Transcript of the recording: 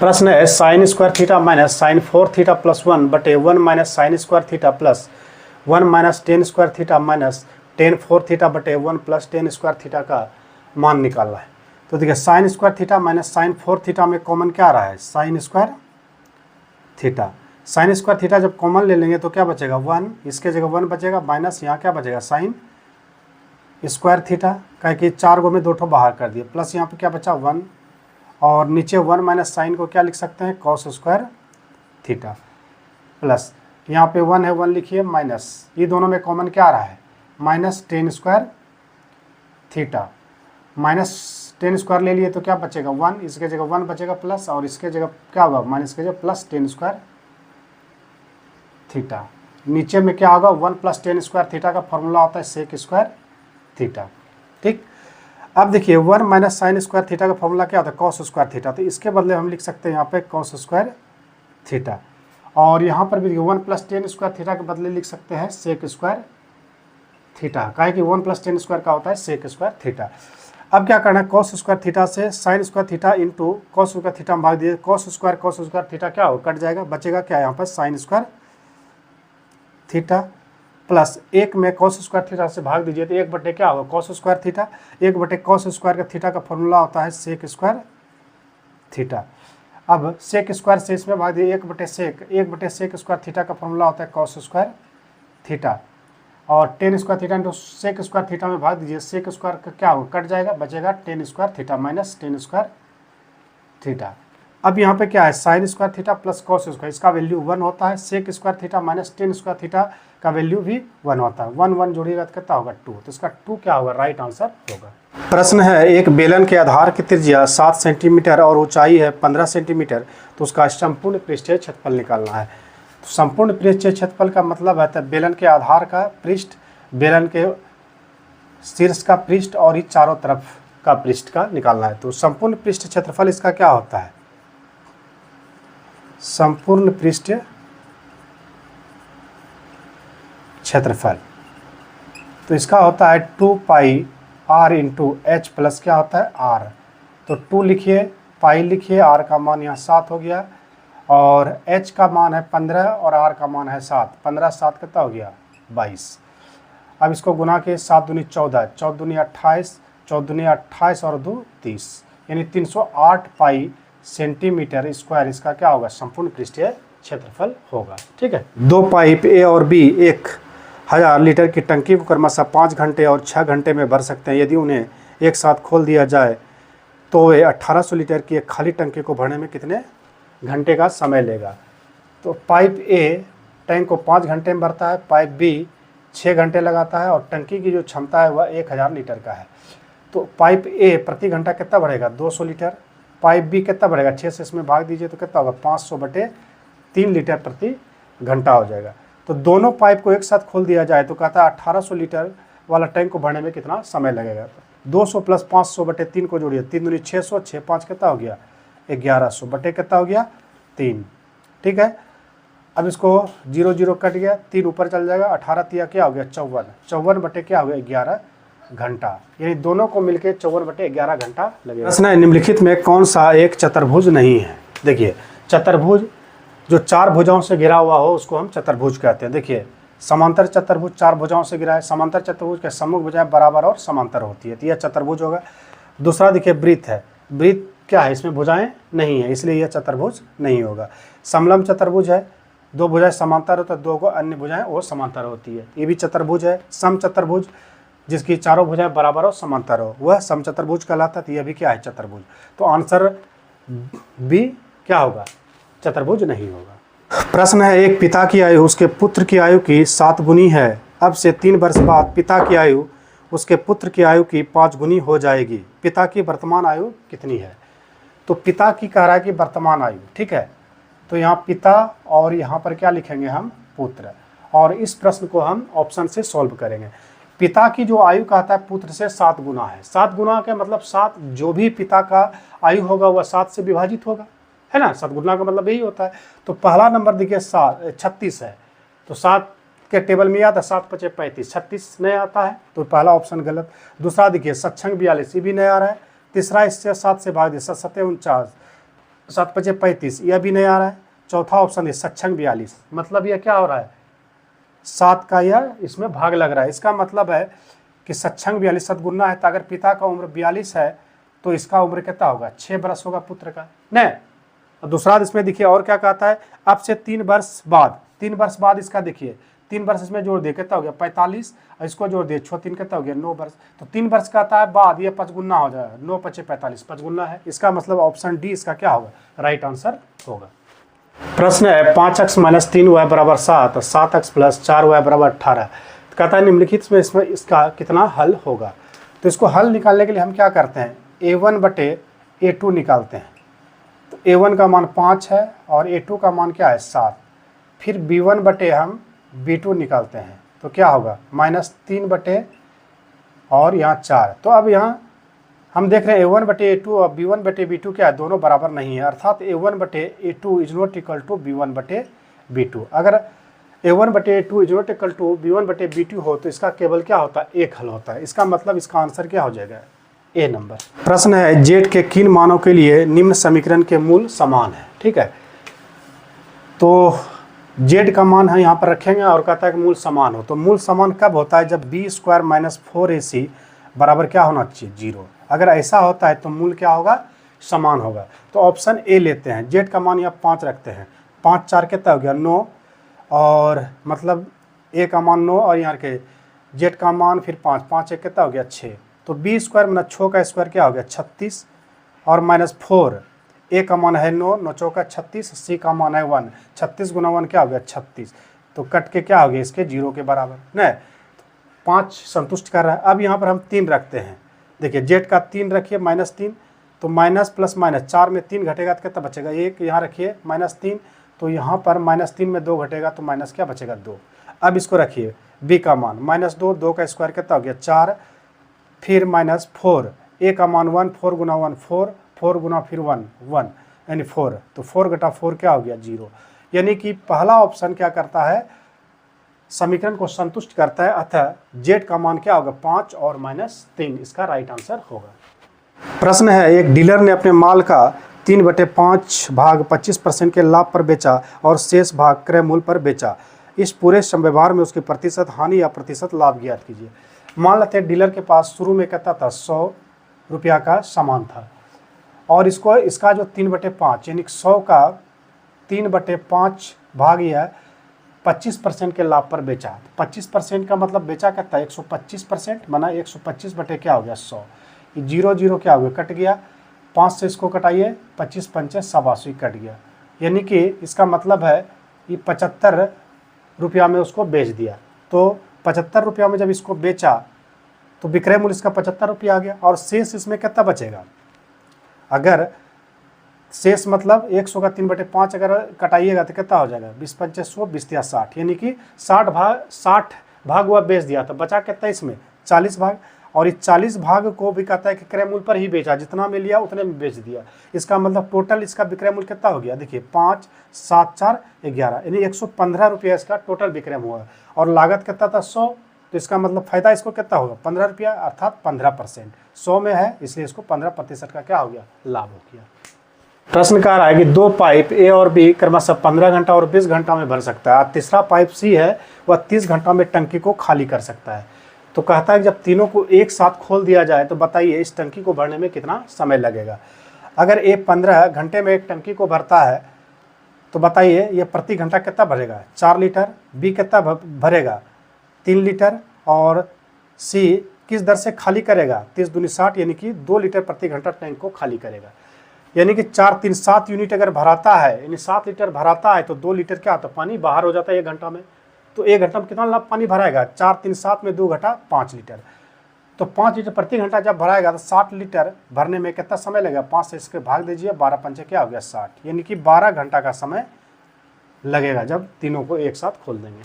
प्रश्न है sine square theta minus sine 4 theta plus 1 बटे 1 minus sine square theta plus 1 minus ten square theta minus ten 4 theta बटे 1 plus ten square theta का मान निकालना है। तो देखिए sine square theta minus sine 4 theta में कॉमन क्या आ रहा है, sine square theta. Sine square theta जब कॉमन ले लेंगे तो क्या बचेगा 1, इसके जगह 1 बचेगा, माइनस यहाँ क्या बचेगा साइन स्क्वायर थीटा, कह कि 4 गो में 2 ठो बाहर कर दिए, प्लस यहाँ पे क्या बचा 1, और नीचे 1 माइनस साइन को क्या लिख सकते हैं कॉस स्क्वायर थीटा, प्लस यहाँ पे 1 है 1 लिखिए, माइनस ये दोनों में कॉमन क्या आ रहा है minus ten square theta, minus ten square ले लिए तो क्या बचेगा 1, इसके जगह 1 बचेगा प्लस, और इसके जगह क्या होगा माइनस के जगह प्लस टेन स्क्वायर थीटा। नीचे में क्या होगा 1 प्लस टेन स्क्वायर थीटा का फॉर्मूला होता है सेक स्क्वायर थीटा। ठीक, अब देखिए 1 माइनस साइन स्क्वायर थीटा का फॉर्मूला क्या होता है कॉस स्क्वायर थीटा, तो इसके बदले हम लिख सकते हैं यहाँ पे कॉस स्क्वायर थीटा, और यहाँ पर भी देखिए 1 प्लस टेन स्क्वायर थीटा के बदले लिख सकते हैं सेक स्क्वायर थीटा, काहे कि 1 प्लस टेन स्क्वायर का होता है सेक स्क्वायर थीटा। अब क्या करना है कॉस स्क्वायर थीटा से sign square theta into cos square theta में भाग दिए, कॉस स्क्वायर थीटा क्या होगा कट जाएगा, बचेगा क्या यहाँ पर साइन स्क्वायर थीटा, प्लस 1 में कॉस स्क्वायर थीटा से भाग दीजिए तो 1 बटे क्या होगा कॉस स्क्वायर थीटा, 1 बटे कॉस स्क्वायर का थीटा का फॉर्मूला होता है सेक स्क्वायर थीटा। अब सेक स्क्वायर से इसमें भाग दिए 1 बटे सेक स्क्वायर थीटा का फॉर्मूला होता है कॉस स्क्वायर थीटा, और tan square theta into sec square theta में भाग दीजिए, सेक स्क्वायर का क्या होगा कट जाएगा, बचेगा tan square theta minus ten square theta. अब यहाँ पे क्या है sine square theta plus cos square, इसका वैल्यू 1 होता है, sec square theta minus ten square theta का वैल्यू भी 1 होता है, 1 1 जोड़िएगा तो कितना होगा 2, तो इसका 2 क्या होगा राइट आंसर होगा। प्रश्न है एक बेलन के आधार की त्रिज्या 7 सेंटीमीटर और ऊंचाई है 15 सेंटीमीटर, तो उसका संपूर्ण पृष्ठीय क्षेत्रफल निकालना है। तो संपूर्ण पृष्ठीय क्षेत्रफल का मतलब है बेलन के आधार का पृष्ठ, बेलन के शीर्ष का पृष्ठ और ही चारों तरफ का पृष्ठ का निकालना है। तो संपूर्ण पृष्ठ क्षेत्रफल इसका क्या होता है, संपूर्ण पृष्ठ क्षेत्रफल, तो इसका होता है 2 पाई r इंटू एच प्लस क्या होता है r, तो 2 लिखिए, पाई लिखिए, r का मान यहाँ 7 हो गया, और h का मान है 15 और r का मान है 7, 15 7 कितना हो गया 22। अब इसको गुना के 7 दूनी 14, 14 दूनी 28, 14 दूनी 28 और 2 30, यानी 308 पाई सेंटीमीटर स्क्वायर इसका क्या होगा संपूर्ण पृष्ठीय क्षेत्रफल होगा। ठीक है, 2 पाइप ए और बी 1000 लीटर की टंकी को क्रमशः 5 घंटे और 6 घंटे में भर सकते हैं। यदि उन्हें एक साथ खोल दिया जाए तो वे 1800 लीटर की एक खाली टंकी को भरने में कितने घंटे का समय लेगा। तो पाइप ए टैंक को 5 घंटे में भरता है, पाइप बी 6 घंटे लगाता है, और टंकी की जो क्षमता है वह 1000 लीटर का है। तो पाइप ए प्रति घंटा कितना बढ़ेगा 200 लीटर, पाइप बी कितना बढ़ेगा 6 से इसमें भाग दीजिए तो कितना होगा 500 बटे 3 लीटर प्रति घंटा हो जाएगा। तो दोनों पाइप को एक साथ खोल दिया जाए तो कहता है 1800 लीटर वाला टैंक को भरने में कितना समय लगेगा। 200 प्लस 500 बटे 3 को जोड़िए, 3 दूनी 600, 6 5 कितना हो गया 1100 बटे कितना हो गया 3। ठीक है, अब इसको 0 0 कट गया, 3 ऊपर चल जाएगा, 18 तिया क्या हो गया 54, 54 बटे क्या हो गया 11 घंटा, यानी दोनों को मिलके 54 बटे 11 घंटा लगेगा। प्रश्न है निम्नलिखित में कौन सा एक चतुर्भुज नहीं है। देखिए चतुर्भुज जो 4 भुजाओं से घिरा हुआ हो उसको हम चतुर्भुज कहते हैं। देखिए समांतर चतुर्भुज 4 भुजाओं से घिरा है, समांतर चतुर्भुज के सम्मुख भुजाएं बराबर और समांतर होती है, तो यह चतुर्भुज होगा। दूसरा देखिए वृत्त है, वृत्त क्या है इसमें भुजाएं नहीं है, इसलिए यह चतुर्भुज नहीं होगा। समलंब चतुर्भुज है, 2 भुजाएं समांतर होता है, 2 को अन्य भुजाएं वो समांतर होती है, ये भी चतुर्भुज है। सम चतुर्भुज जिसकी चारों भुजाएं बराबर और समांतर हो वह समचतुर्भुज कहलाता है, तो यह भी क्या है चतुर्भुज। तो आंसर बी क्या होगा चतुर्भुज नहीं होगा। प्रश्न है एक पिता की आयु उसके पुत्र की आयु की 7 गुनी है, अब से 3 वर्ष बाद पिता की आयु उसके पुत्र की आयु की 5 गुनी हो जाएगी, पिता की वर्तमान आयु कितनी है। तो पिता की कह रहा है कि वर्तमान आयु, ठीक है, तो यहाँ पिता और यहाँ पर क्या लिखेंगे हम पुत्र, और इस प्रश्न को हम ऑप्शन से सॉल्व करेंगे। पिता की जो आयु कहता है पुत्र से 7 गुना है, 7 गुना का मतलब 7 जो भी पिता का आयु होगा वह 7 से विभाजित होगा, है ना, 7 गुना का मतलब यही होता है। तो पहला नंबर देखिए 36 है, तो 7 के टेबल में आता है 7 × 5 = 35, 36 नहीं आता है, तो पहला ऑप्शन गलत। दूसरा देखिए 7×6 = 42, ये भी नहीं आ रहा है। तीसरा इससे 7 से भाग दिया 7 × 7 = 49, 7 × 5 = 35, यह भी नहीं आ रहा है। चौथा ऑप्शन है सक्षम 42, मतलब यह क्या हो रहा है, 7 का यह इसमें भाग लग रहा है। इसका मतलब है कि सक्षम 42 सदगुना है, तो अगर पिता का उम्र 42 है तो इसका उम्र कितना होगा, 6 वर्ष होगा पुत्र का, नहीं। और दूसरा इसमें देखिए और क्या कहता है, अब से 3 वर्ष बाद, 3 वर्ष बाद इसका देखिए 3 वर्ष इसमें जोड़ दिए कितना हो गया 45, और इसको जोड़ दिए 6 3 कितना हो गया 9 वर्ष। तो 3 वर्ष का आता है बाद, ये 5 गुना हो जाएगा, 9 × 5 = 45, 5 गुना है। इसका मतलब ऑप्शन डी इसका क्या होगा, राइट आंसर होगा। प्रश्न है 5x - 3y = 7, 7x + 4y = 18। तो कहता है निम्नलिखित में इसमें इसका कितना हल होगा। तो इसको हल निकालने के लिए हम क्या करते हैं, a1/a2 निकालते हैं। तो a1 का मान 5 है और a2 का मान क्या है 7। फिर b1/, हम b2 निकालते हैं, तो क्या होगा -3/, और यहाँ 4। तो अब यहाँ हम देख रहे हैं a1/a2 और b1/b2 क्या है, दोनों बराबर नहीं है, अर्थात a1/a2 is not equal to b1/b2। अगर a1/a2 is not equal to b1/b2 हो तो इसका केवल क्या होता है, एक हल होता है। इसका मतलब इसका आंसर क्या हो जाएगा, ए नंबर। प्रश्न है जेड के किन मानों के लिए निम्न समीकरण के मूल समान है। ठीक है, तो जेड का मान है यहाँ पर रखेंगे और कहता है कि मूल समान हो। तो मूल समान कब होता है, जब b² - 4ac बराबर क्या होना चाहिए 0। अगर ऐसा होता है तो मूल क्या होगा, समान होगा। तो ऑप्शन ए लेते हैं, जेड का मान यहाँ 5 रखते हैं, 5 × 4 कितना हो गया 9, और मतलब ए का मान 9 और यहाँ के जेड का मान फिर 5, 5 × 1 कितना हो गया 6। तो b² - 6 का स्क्वायर क्या हो गया 36, और -4, ए का मान है 9, 9 × 4 = 36, सी का मान है 1, 36 × 1 क्या हो गया 36। तो कट के क्या हो गया इसके 0 के बराबर, नहीं 5 संतुष्ट कर रहा है। अब यहाँ पर हम 3 रखते हैं, देखिए जेड का 3 रखिए -3, तो माइनस प्लस माइनस 4 में 3 घटेगा तो कितना बचेगा 1, यहाँ रखिए -3, तो यहाँ पर -3 में 2 घटेगा तो माइनस क्या बचेगा 2। अब इसको रखिए b का मान -2, 2 का स्क्वायर कितना हो गया 4, फिर -4, a का मान 1, 4 × 1 4, 4 गुना फिर 1 1 यानी 4, तो 4 × 4 क्या हो गया 0। यानी कि पहला ऑप्शन क्या करता है, समीकरण को संतुष्ट करता है, अतः जेड का मान क्या होगा 5 और -3, इसका राइट आंसर होगा। प्रश्न है एक डीलर ने अपने माल का 3/5 भाग 25% के लाभ पर बेचा और शेष भाग क्रय मूल्य पर बेचा। इस पूरे व्यवहार में उसकी प्रतिशत हानि या प्रतिशत लाभ ज्ञात कीजिए। मान लेते हैं डीलर के पास शुरू में कितना था 100 रुपया का सामान था, और इसका जो 3/5 यानी 100 का 3/5 भाग यह 25% के लाभ पर बेचा। 25% का मतलब बेचा कितना 125%, माना 125 बटे क्या हो गया 100, 0 क्या हो गया कट गया, 5 से इसको कटाइए 25 × 5 = 87 कट गया। यानी कि इसका मतलब है ये 75 रुपया में उसको बेच दिया। तो 75 रुपया में जब इसको बेचा तो विक्रय मूल्य इसका 75 रुपया आ गया, और शेष इसमें कितना बचेगा, अगर शेष मतलब 100 का 3/5 अगर कटाइएगा तो कितना हो जाएगा 20 × 5 = 100, 20 × 3 = 60, यानी कि 60 भाग वह बेच दिया, तो बचा कितना इसमें 40 भाग, और इस 40 भाग को भी कहता है कि क्रय मूल्य पर ही बेचा, जितना में लिया उतने में बेच दिया। इसका मतलब टोटल इसका विक्रय मूल्य कितना हो गया, देखिए 5 7 4 11, यानी 115 रुपया इसका टोटल विक्रय हुआ, और लागत कितना था 100, तो इसका मतलब फायदा इसको कितना होगा 15 रुपया, अर्थात 15%। 100 में है इसलिए इसको 15% का क्या हो गया लाभ हो गया। प्रश्न कह रहा है कि 2 पाइप ए और बी क्रमशः 15 घंटा और 20 घंटा में भर सकता है, तीसरा पाइप सी है वह 30 घंटा में टंकी को खाली कर सकता है। तो कहता है कि जब तीनों को एक साथ खोल दिया जाए तो बताइए इस टंकी को भरने में कितना समय लगेगा। अगर ए 15 घंटे में एक टंकी को भरता है तो बताइए ये प्रति घंटा कितना भरेगा 4 लीटर, बी कितना भरेगा 3 लीटर, और सी किस दर से खाली करेगा 30 दूनी 60, यानी कि 2 लीटर प्रति घंटा टैंक को खाली करेगा। यानी कि 4 3 7 यूनिट अगर भराता है, यानी 7 लीटर भराता है तो 2 लीटर क्या होता है पानी बाहर हो जाता है 1 घंटा में। तो 1 घंटा में कितना पानी भराएगा 4 3 7 में 2 घटा 5 लीटर, तो 5 लीटर प्रति घंटा जब भराएगा तो 60 लीटर भरने में कितना समय लगेगा, 5 से इसके भाग दीजिए, 12 × 5 क्या हो गया 60, यानी कि 12 घंटा का समय लगेगा जब तीनों को एक साथ खोल देंगे।